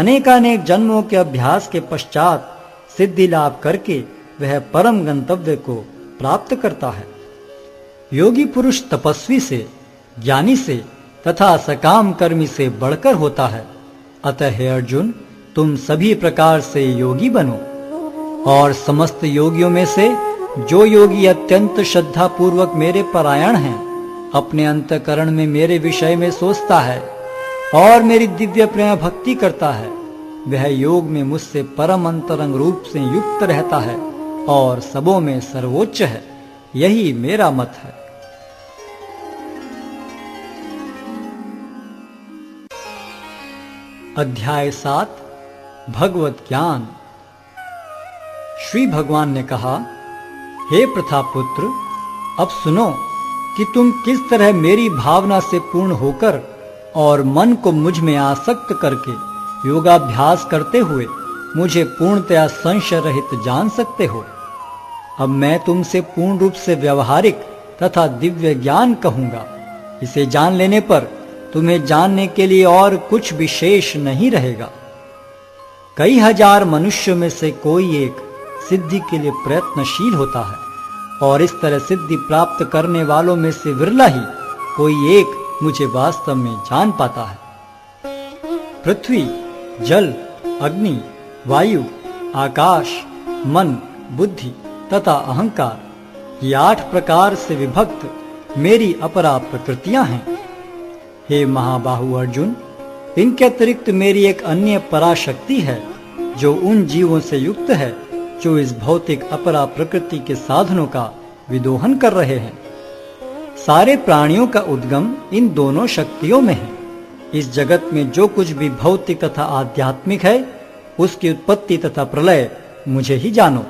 अनेकानेक जन्मों के अभ्यास के पश्चात सिद्धि लाभ करके वह परम गंतव्य को प्राप्त करता है। योगी पुरुष तपस्वी से, ज्ञानी से तथा सकाम कर्मी से बढ़कर होता है। अतः हे अर्जुन, तुम सभी प्रकार से योगी बनो और समस्त योगियों में से जो योगी अत्यंत श्रद्धा पूर्वक मेरे परायण हैं, अपने अंतःकरण में मेरे विषय में सोचता है और मेरी दिव्य प्रेम भक्ति करता है, वह योग में मुझसे परम अंतरंग रूप से युक्त रहता है और सबों में सर्वोच्च है। यही मेरा मत है। अध्याय 7 भगवत ज्ञान। श्री भगवान ने कहा, हे प्रथापुत्र, अब सुनो कि तुम किस तरह मेरी भावना से पूर्ण होकर और मन को मुझ में आसक्त करके योगाभ्यास करते हुए मुझे पूर्णतया संशय रहित जान सकते हो। अब मैं तुमसे पूर्ण रूप से व्यवहारिक तथा दिव्य ज्ञान कहूंगा। इसे जान लेने पर तुम्हें जानने के लिए और कुछ विशेष नहीं रहेगा। कई हजार मनुष्यों में से कोई एक सिद्धि के लिए प्रयत्नशील होता है और इस तरह सिद्धि प्राप्त करने वालों में से विरला ही कोई एक मुझे वास्तव में जान पाता है। पृथ्वी, जल, अग्नि, वायु, आकाश, मन, बुद्धि तथा अहंकार, ये 8 प्रकार से विभक्त मेरी अपरा प्रकृतियां हैं। हे महाबाहु अर्जुन, इनके अतिरिक्त मेरी एक अन्य पराशक्ति है जो उन जीवों से युक्त है जो इस भौतिक अपरा प्रकृति के साधनों का विदोहन कर रहे हैं। सारे प्राणियों का उद्गम इन दोनों शक्तियों में है। इस जगत में जो कुछ भी भौतिक तथा आध्यात्मिक है, उसकी उत्पत्ति तथा प्रलय मुझे ही जानो।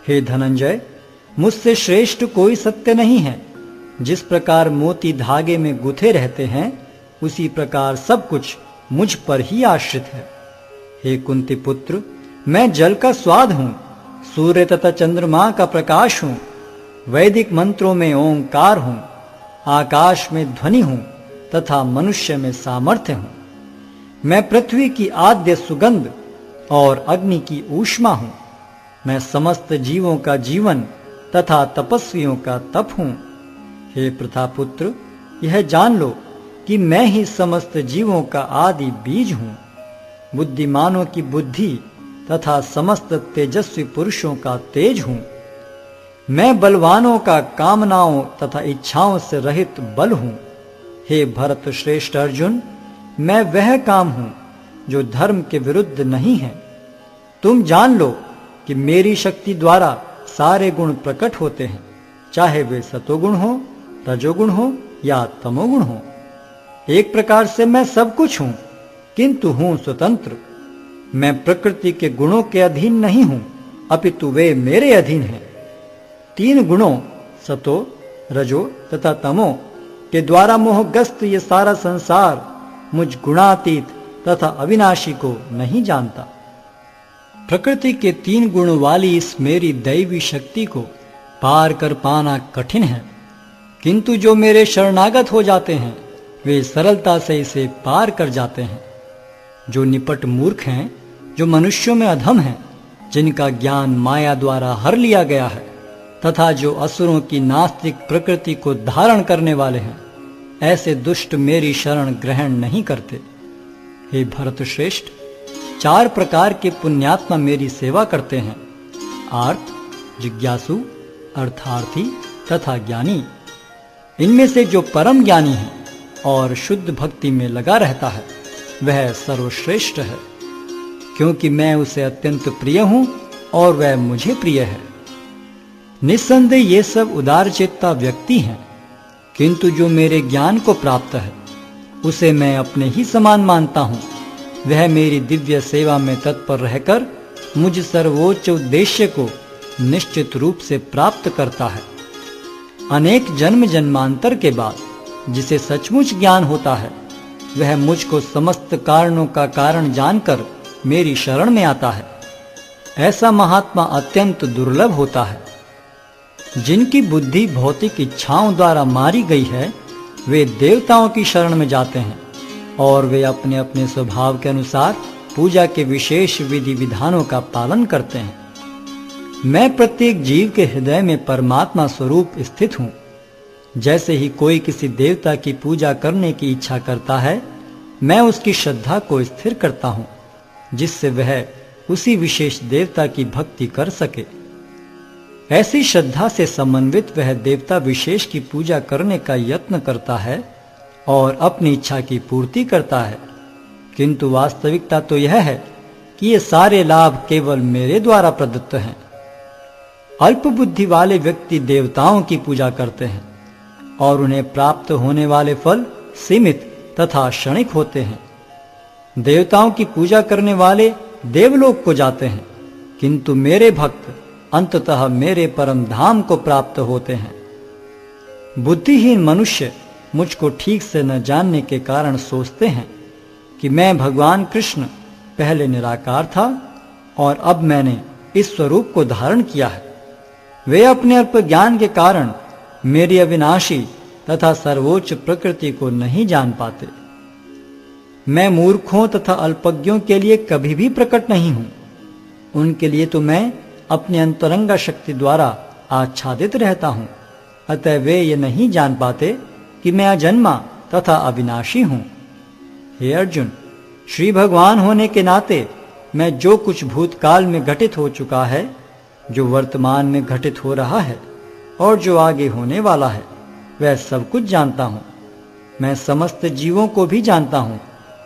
हे धनंजय, मुझसे श्रेष्ठ कोई सत्य नहीं है। जिस प्रकार मोती धागे में गुथे रहते हैं, उसी प्रकार सब कुछ मुझ पर ही आश्रित है। हे कुंती पुत्र, मैं जल का स्वाद हूं, सूर्य तथा चंद्रमा का प्रकाश हूं, वैदिक मंत्रों में ओंकार हूं, आकाश में ध्वनि हूं तथा मनुष्य में सामर्थ्य हूं। मैं पृथ्वी की आद्य सुगंध और अग्नि की ऊष्मा हूं। मैं समस्त जीवों का जीवन तथा तपस्वियों का तप हूं। हे प्रथापुत्र, यह जान लो कि मैं ही समस्त जीवों का आदि बीज हूं। बुद्धिमानों की बुद्धि तथा समस्त तेजस्वी पुरुषों का तेज हूं। मैं बलवानों का कामनाओं तथा इच्छाओं से रहित बल हूं। हे भरत श्रेष्ठ अर्जुन, मैं वह काम हूं जो धर्म के विरुद्ध नहीं है। तुम जान लो कि मेरी शक्ति द्वारा सारे गुण प्रकट होते हैं, चाहे वे सतोगुण हो, रजोगुण हो या तमोगुण हो। एक प्रकार से मैं सब कुछ हूं, किंतु हूं स्वतंत्र। मैं प्रकृति के गुणों के अधीन नहीं हूं, अपितु वे मेरे अधीन हैं। 3 गुणों सतो, रजो तथा तमो के द्वारा मोहग्रस्त ये सारा संसार मुझ गुणातीत तथा अविनाशी को नहीं जानता। प्रकृति के 3 गुण वाली इस मेरी दैवी शक्ति को पार कर पाना कठिन है, किंतु जो मेरे शरणागत हो जाते हैं वे सरलता से इसे पार कर जाते हैं। जो निपट मूर्ख हैं, जो मनुष्यों में अधम हैं, जिनका ज्ञान माया द्वारा हर लिया गया है तथा जो असुरों की नास्तिक प्रकृति को धारण करने वाले हैं, ऐसे दुष्ट मेरी शरण ग्रहण नहीं करते। हे भरत श्रेष्ठ, 4 प्रकार के पुण्यात्मा मेरी सेवा करते हैं: आर्त, जिज्ञासु, अर्थार्थी तथा ज्ञानी। इनमें से जो परम ज्ञानी है और शुद्ध भक्ति में लगा रहता है, वह सर्वश्रेष्ठ है, क्योंकि मैं उसे अत्यंत प्रिय हूं और वह मुझे प्रिय है। निस्संदेह ये सब उदारचेता व्यक्ति हैं, किंतु जो मेरे ज्ञान को प्राप्त है उसे मैं अपने ही समान मानता हूं। वह मेरी दिव्य सेवा में तत्पर रहकर मुझ सर्वोच्च उद्देश्य को निश्चित रूप से प्राप्त करता है। अनेक जन्म जन्मांतर के बाद जिसे सचमुच ज्ञान होता है, वह मुझको समस्त कारणों का कारण जानकर मेरी शरण में आता है। ऐसा महात्मा अत्यंत दुर्लभ होता है। जिनकी बुद्धि भौतिक इच्छाओं द्वारा मारी गई है, वे देवताओं की शरण में जाते हैं और वे अपने अपने स्वभाव के अनुसार पूजा के विशेष विधि विधानों का पालन करते हैं। मैं प्रत्येक जीव के हृदय में परमात्मा स्वरूप स्थित हूँ। जैसे ही कोई किसी देवता की पूजा करने की इच्छा करता है, मैं उसकी श्रद्धा को स्थिर करता हूँ, जिससे वह उसी विशेष देवता की भक्ति कर सके। ऐसी श्रद्धा से समन्वित वह देवता विशेष की पूजा करने का यत्न करता है और अपनी इच्छा की पूर्ति करता है। किंतु वास्तविकता तो यह है कि ये सारे लाभ केवल मेरे द्वारा प्रदत्त हैं। अल्प बुद्धि वाले व्यक्ति देवताओं की पूजा करते हैं और उन्हें प्राप्त होने वाले फल सीमित तथा क्षणिक होते हैं। देवताओं की पूजा करने वाले देवलोक को जाते हैं, किंतु मेरे भक्त अंततः मेरे परम धाम को प्राप्त होते हैं। बुद्धिहीन मनुष्य मुझको ठीक से न जानने के कारण सोचते हैं कि मैं भगवान कृष्ण पहले निराकार था और अब मैंने इस स्वरूप को धारण किया है। वे अपने अल्प ज्ञान के कारण मेरी अविनाशी तथा सर्वोच्च प्रकृति को नहीं जान पाते। मैं मूर्खों तथा अल्पज्ञों के लिए कभी भी प्रकट नहीं हूं। उनके लिए तो मैं अपनी अंतरंगा शक्ति द्वारा आच्छादित रहता हूं। अतः वे ये नहीं जान पाते कि मैं अजन्मा तथा अविनाशी हूं। हे अर्जुन, श्री भगवान होने के नाते मैं जो कुछ भूतकाल में घटित हो चुका है, जो वर्तमान में घटित हो रहा है और जो आगे होने वाला है, वह सब कुछ जानता हूं। मैं समस्त जीवों को भी जानता हूं,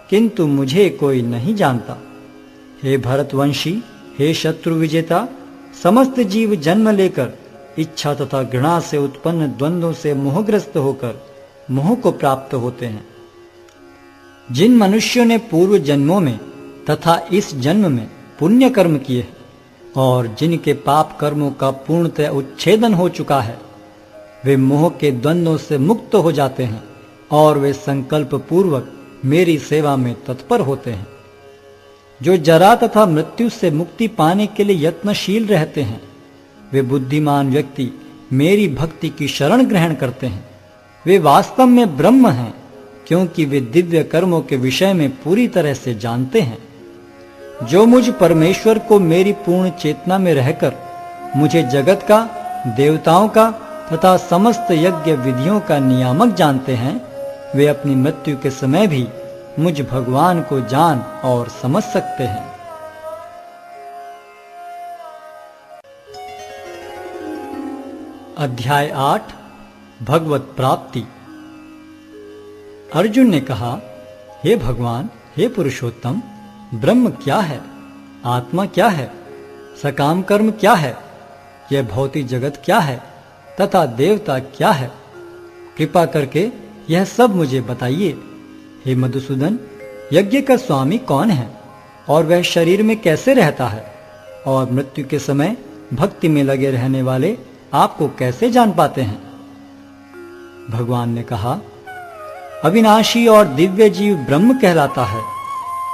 किंतु मुझे कोई नहीं जानता। हे भरतवंशी, हे शत्रु विजेता, समस्त जीव जन्म लेकर इच्छा तथा घृणा से उत्पन्न द्वंद्वों से मोहग्रस्त होकर मोह को प्राप्त होते हैं। जिन मनुष्यों ने पूर्व जन्मों में तथा इस जन्म में पुण्य कर्म किए हैं और जिनके पाप कर्मों का पूर्णतः उच्छेदन हो चुका है, वे मोह के द्वंद्वों से मुक्त हो जाते हैं और वे संकल्प पूर्वक मेरी सेवा में तत्पर होते हैं। जो जरा तथा मृत्यु से मुक्ति पाने के लिए यत्नशील रहते हैं, वे बुद्धिमान व्यक्ति मेरी भक्ति की शरण ग्रहण करते हैं। वे वास्तव में ब्रह्म हैं, क्योंकि वे दिव्य कर्मों के विषय में पूरी तरह से जानते हैं। जो मुझ परमेश्वर को मेरी पूर्ण चेतना में रहकर मुझे जगत का, देवताओं का तथा समस्त यज्ञ विधियों का नियामक जानते हैं, वे अपनी मृत्यु के समय भी मुझ भगवान को जान और समझ सकते हैं। अध्याय 8 भगवत प्राप्ति। अर्जुन ने कहा, हे भगवान, हे पुरुषोत्तम, ब्रह्म क्या है? आत्मा क्या है? सकाम कर्म क्या है? यह भौतिक जगत क्या है तथा देवता क्या है? कृपा करके यह सब मुझे बताइए। हे मधुसूदन, यज्ञ का स्वामी कौन है और वह शरीर में कैसे रहता है? और मृत्यु के समय भक्ति में लगे रहने वाले आपको कैसे जान पाते हैं? भगवान ने कहा, अविनाशी और दिव्य जीव ब्रह्म कहलाता है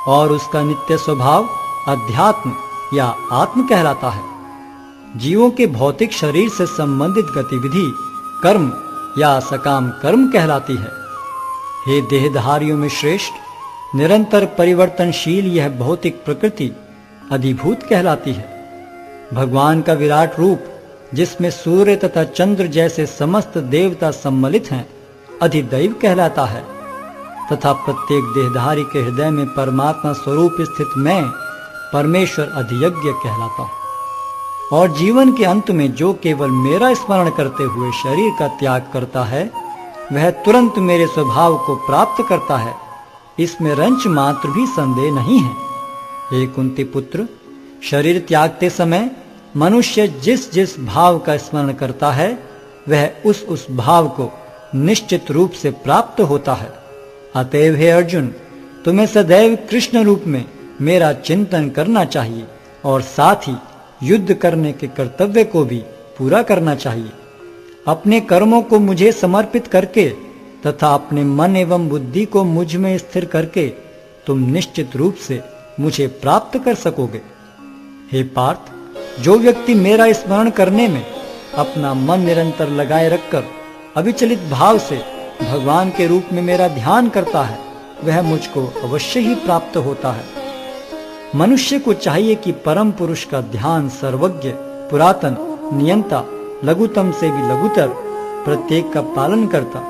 और उसका नित्य स्वभाव अध्यात्म या आत्म कहलाता है। जीवों के भौतिक शरीर से संबंधित गतिविधि कर्म या सकाम कर्म कहलाती है। हे देहधारियों में श्रेष्ठ, निरंतर परिवर्तनशील यह भौतिक प्रकृति अधिभूत कहलाती है। भगवान का विराट रूप, जिसमें सूर्य तथा चंद्र जैसे समस्त देवता सम्मिलित हैं, अधिदैव कहलाता है तथा प्रत्येक देहधारी के हृदय में परमात्मा स्वरूप स्थित मैं परमेश्वर अधियज्ञ कहलाता हूँ। और जीवन के अंत में जो केवल मेरा स्मरण करते हुए शरीर का त्याग करता है, वह तुरंत मेरे स्वभाव को प्राप्त करता है। इसमें रंच मात्र भी संदेह नहीं है। हे कुंती पुत्र, शरीर त्यागते समय मनुष्य जिस जिस भाव का स्मरण करता है, वह उस भाव को निश्चित रूप से प्राप्त होता है। अतएव हे अर्जुन, तुम्हें सदैव कृष्ण रूप में मेरा चिंतन करना चाहिए और साथ ही युद्ध करने के कर्तव्य को भी पूरा करना चाहिए। अपने कर्मों को मुझे समर्पित करके तथा अपने मन एवं बुद्धि को मुझ में स्थिर करके तुम निश्चित रूप से मुझे प्राप्त कर सकोगे। हे पार्थ, जो व्यक्ति मेरा स्मरण करने में अपना मन निरंतर लगाए रखकर अविचलित भाव से भगवान के रूप में मेरा ध्यान करता है, वह मुझको अवश्य ही प्राप्त होता है। मनुष्य को चाहिए कि परम पुरुष का ध्यान सर्वज्ञ, पुरातन, नियंता, लघुतम से भी लघुतर, प्रत्येक का पालन करता,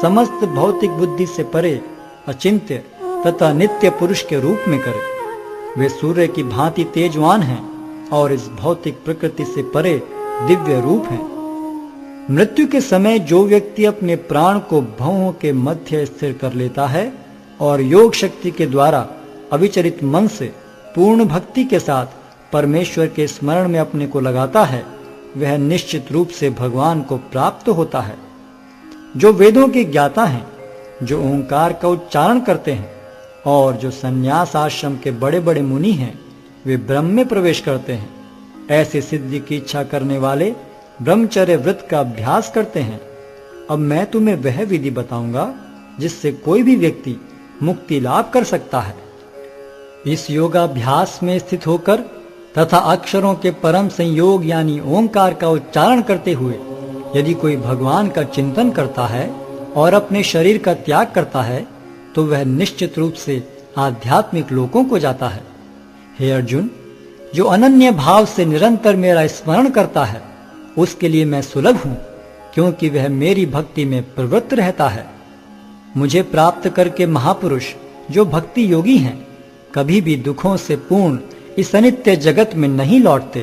समस्त भौतिक बुद्धि से परे, अचिंत्य तथा नित्य पुरुष के रूप में करे। वे सूर्य की भांति तेजवान हैं और इस भौतिक प्रकृति से परे दिव्य रूप हैं। मृत्यु के समय जो व्यक्ति अपने प्राण को भवों के मध्य स्थिर कर लेता है और योग शक्ति के द्वारा अविचलित मन से पूर्ण भक्ति के साथ परमेश्वर के स्मरण में अपने को लगाता है, वह निश्चित रूप से भगवान को प्राप्त होता है। जो वेदों के ज्ञाता हैं, जो ओंकार का उच्चारण करते हैं और जो संन्यास आश्रम के बड़े बड़े मुनि हैं, वे ब्रह्म में प्रवेश करते हैं। ऐसे सिद्धि की इच्छा करने वाले ब्रह्मचर्य व्रत का अभ्यास करते हैं। अब मैं तुम्हें वह विधि बताऊंगा जिससे कोई भी व्यक्ति मुक्ति लाभ कर सकता है। इस योगाभ्यास में स्थित होकर तथा अक्षरों के परम संयोग यानी ओंकार का उच्चारण करते हुए यदि कोई भगवान का चिंतन करता है और अपने शरीर का त्याग करता है तो वह निश्चित रूप से आध्यात्मिक लोकों को जाता है। हे अर्जुन, जो अनन्य भाव से निरंतर मेरा स्मरण करता है उसके लिए मैं सुलभ हूं, क्योंकि वह मेरी भक्ति में प्रवृत्त रहता है। मुझे प्राप्त करके महापुरुष जो भक्ति योगी हैं कभी भी दुखों से पूर्ण इस अनित्य जगत में नहीं लौटते,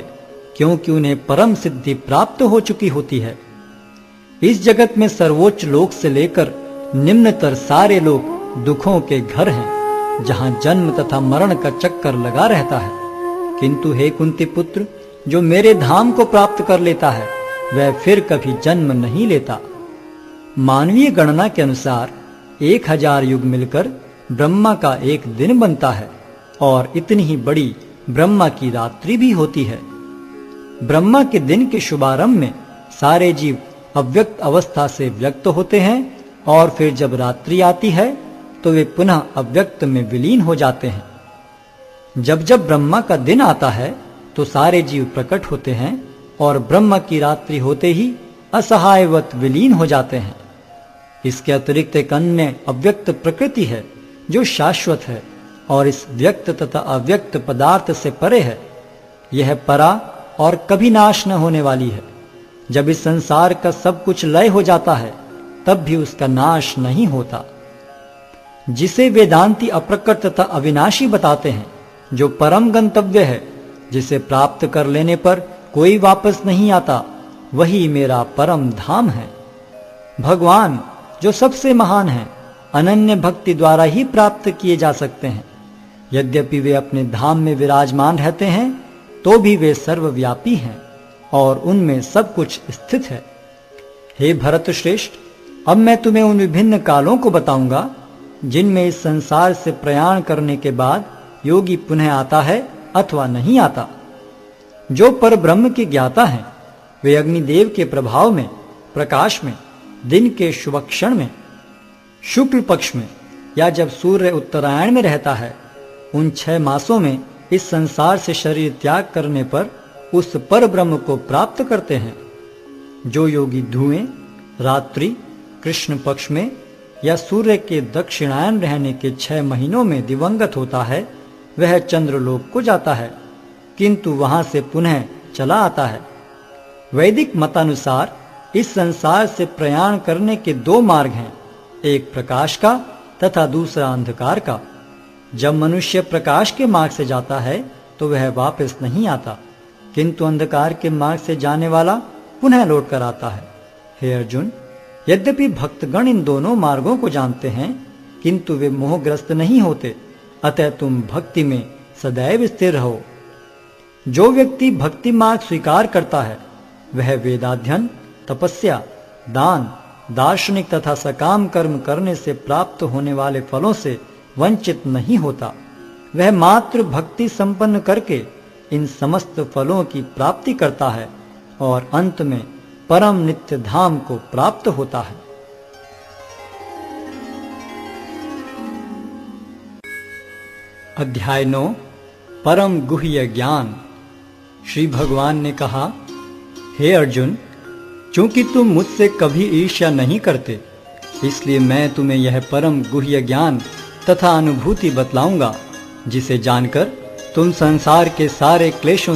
क्योंकि उन्हें परम सिद्धि प्राप्त हो चुकी होती है। इस जगत में सर्वोच्च लोक से लेकर निम्नतर सारे लोग दुखों के घर हैं, जहां जन्म तथा मरण का चक्कर लगा रहता है। किंतु हे कुंती पुत्र, जो मेरे धाम को प्राप्त कर लेता है वह फिर कभी जन्म नहीं लेता। मानवीय गणना के अनुसार 1000 युग मिलकर ब्रह्मा का एक दिन बनता है और इतनी ही बड़ी ब्रह्मा की रात्रि भी होती है। ब्रह्मा के दिन के शुभारंभ में सारे जीव अव्यक्त अवस्था से व्यक्त होते हैं और फिर जब रात्रि आती है तो वे पुनः अव्यक्त में विलीन हो जाते हैं। जब जब ब्रह्मा का दिन आता है तो सारे जीव प्रकट होते हैं और ब्रह्मा की रात्रि होते ही असहायवत विलीन हो जाते हैं। इसके अतिरिक्त एक अन्य अव्यक्त प्रकृति है जो शाश्वत है और इस व्यक्त तथा अव्यक्त पदार्थ से परे है। यह परा और कभी नाश न होने वाली है। जब इस संसार का सब कुछ लय हो जाता है तब भी उसका नाश नहीं होता। जिसे वेदांती अप्रकट तथा अविनाशी बताते हैं, जो परम गंतव्य है, जिसे प्राप्त कर लेने पर कोई वापस नहीं आता, वही मेरा परम धाम है। भगवान जो सबसे महान है, अनन्य भक्ति द्वारा ही प्राप्त किए जा सकते हैं। यद्यपि वे अपने धाम में विराजमान रहते हैं तो भी वे सर्वव्यापी हैं और उनमें सब कुछ स्थित है। हे भरत श्रेष्ठ, अब मैं तुम्हें उन विभिन्न कालों को बताऊंगा जिनमें इस संसार से प्रयाण करने के बाद योगी पुनः आता है अथवा नहीं आता। जो पर ब्रह्म के ज्ञाता हैं वे अग्निदेव के प्रभाव में, प्रकाश में, दिन के शुभ क्षण में, शुक्ल पक्ष में या जब सूर्य उत्तरायण में रहता है, उन 6 मासों में इस संसार से शरीर त्याग करने पर उस पर ब्रह्म को प्राप्त करते हैं। जो योगी धुएं, रात्रि, कृष्ण पक्ष में या सूर्य के दक्षिणायन रहने के 6 महीनों में दिवंगत होता है, वह चंद्रलोक को जाता है, किंतु वहां से पुनः चला आता है। वैदिक मतानुसार इस संसार से प्रयाण करने के 2 मार्ग हैं, एक प्रकाश का तथा दूसरा अंधकार का। जब मनुष्य प्रकाश के मार्ग से जाता है तो वह वापस नहीं आता, किंतु अंधकार के मार्ग से जाने वाला पुनः लौट कर आता है। हे अर्जुन, यद्यपि भक्तगण इन दोनों मार्गों को जानते हैं, किंतु वे मोहग्रस्त नहीं होते, अतः तुम भक्ति में सदैव स्थिर रहो। जो व्यक्ति भक्ति मार्ग स्वीकार करता है वह वेदाध्ययन, तपस्या, दान, दार्शनिक तथा सकाम कर्म करने से प्राप्त होने वाले फलों से वंचित नहीं होता। वह मात्र भक्ति संपन्न करके इन समस्त फलों की प्राप्ति करता है और अंत में परम नित्य धाम को प्राप्त होता है। अध्याय 9 परम गुह्य ज्ञान। श्री भगवान ने कहा, हे अर्जुन, चूंकि तुम मुझसे कभी ईर्ष्या नहीं करते, इसलिए मैं तुम्हें यह परम गुह्य ज्ञान तथा अनुभूति बतलाऊंगा, जिसे जानकर तुम संसार के सारे क्लेशों